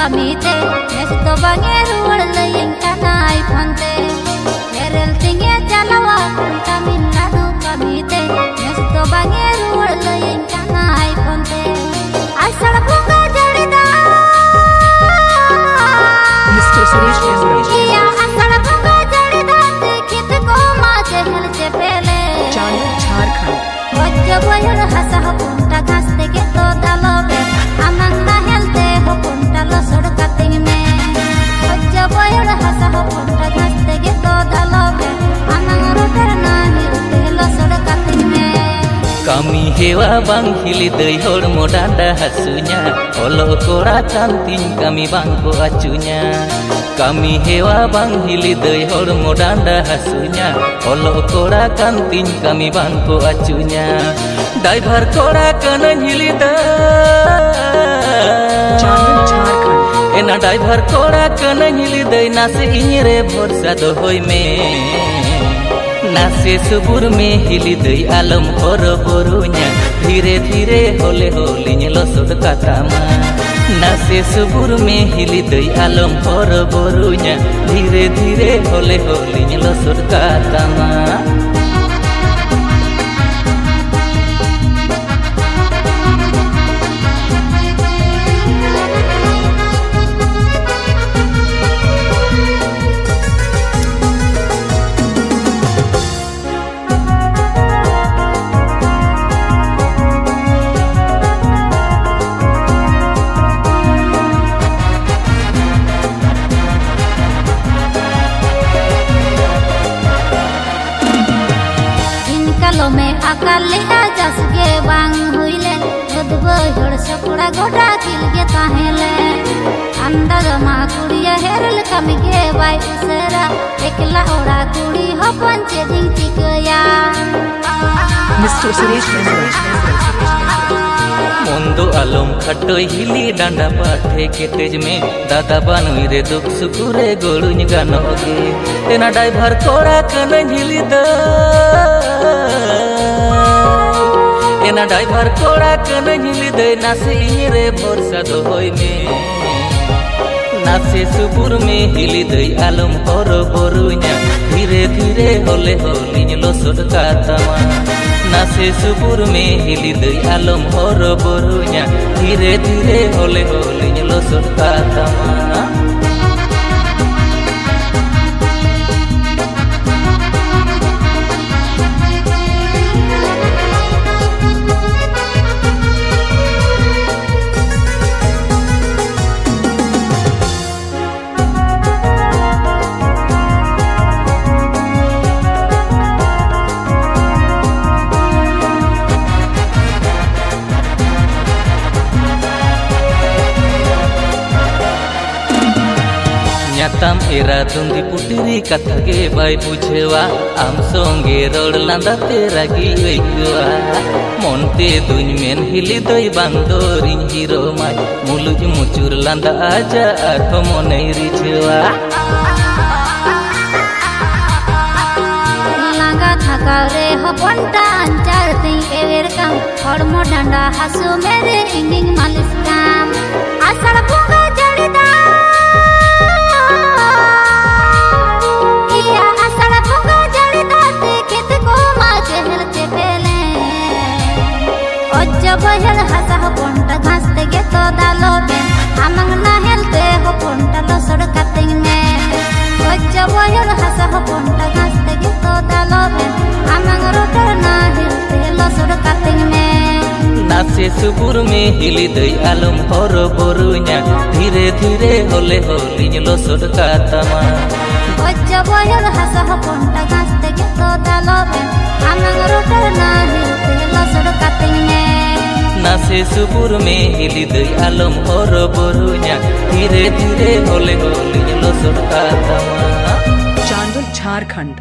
kamite nesto bange ruwar layin kanai phante herel tinge jalawa Tamil Nadu kamite nesto bange ruwar layin kanai phante asal bunga jarida Mr. Suresh Chandra iya asal bunga jarida khit ko ma jehel che pele Chandra Jharkhand wajja boyar hasa punta gaste ke to dalobe amang na helte ho punta lo sodka ting me wajja boyar hasa punta gaste ke to dalobe amang roter na helte lo sodka ting me kami hewa bang hili dei hor modanda hasunya olo kora canting kami bang ko acunya kami hewa bang hili dei hor modanda hasunya olo kora canting kami bang ko acunya driver kora kana hili da Chandra Jharkhand ena driver kora kana hili dei nase inyre bhorsa do hoy me नासे सुबुर में हिली दई आलम हर बोरुnya धीरे धीरे होले होलिन लसोड कातामा नासे सुबुर में हिली दई आलम हर बोरुnya धीरे धीरे होले होलिन लसोड कातामा में अकाले जस के बांग हुईले दुबो हड़ सकुड़ा गोटा किल के ताहेले अंदर मा कुड़िया हेरल कम के बाई उसरा एकला ओड़ा कुड़ी हो पंचे दिन टिकया Mr. Suresh Chandra मोंदो आलम खटो हिली डांडा पाथे केटेज में दादा बानुई रे दुख सुकुरे गोलुन गानोगे तेना ड्राइवर कोड़ा कन हिली द एना ड्राइवर कोड़ा कन हिली दे नासे रे भरोसा दो होय में नासे सुबुर में हिली दे आलम हर बोरुnya धीरे धीरे होले होलिन लसोड कातामा नासे सुबुर में हिली दे आलम हर बोरुnya धीरे धीरे होले होलिन लसोड कातामा तम एरा दुंदी पुटिरी कथा के बाई बुझेवा आम संगे रोड लांदा तेरा गी ओइकवा मोनते दुन मेन हिली दई बांदोरिन हीरो माय मुलुज मुचुर लांदा आजा आर मनै रिझेवा लांगा थाका रे हो पंटा अंचार ती एवेर काम हड़मो डांडा हासु मेरे इंगिंग मालिस काम आषाढ़ bunga जड़ीदा boyar hasa ho ponta gaste ge to dalobe amang na helte ho ponta lo sod kating me wajja boyar hasa ho ponta gaste ge to dalobe amang roter na helte lo sod kating me नासे सुबुर में हिली दई आलम हर बोरुnya धीरे धीरे होले होलिन लसोड कातामा wajja boyar hasa ho ponta gaste ge to dalobe amang roter na helte lo sod kating me नासे सुबुर में हिली दई आलम हर बोरुnya धीरे धीरे होले होलिन लसोड कातामा Chandra Jharkhand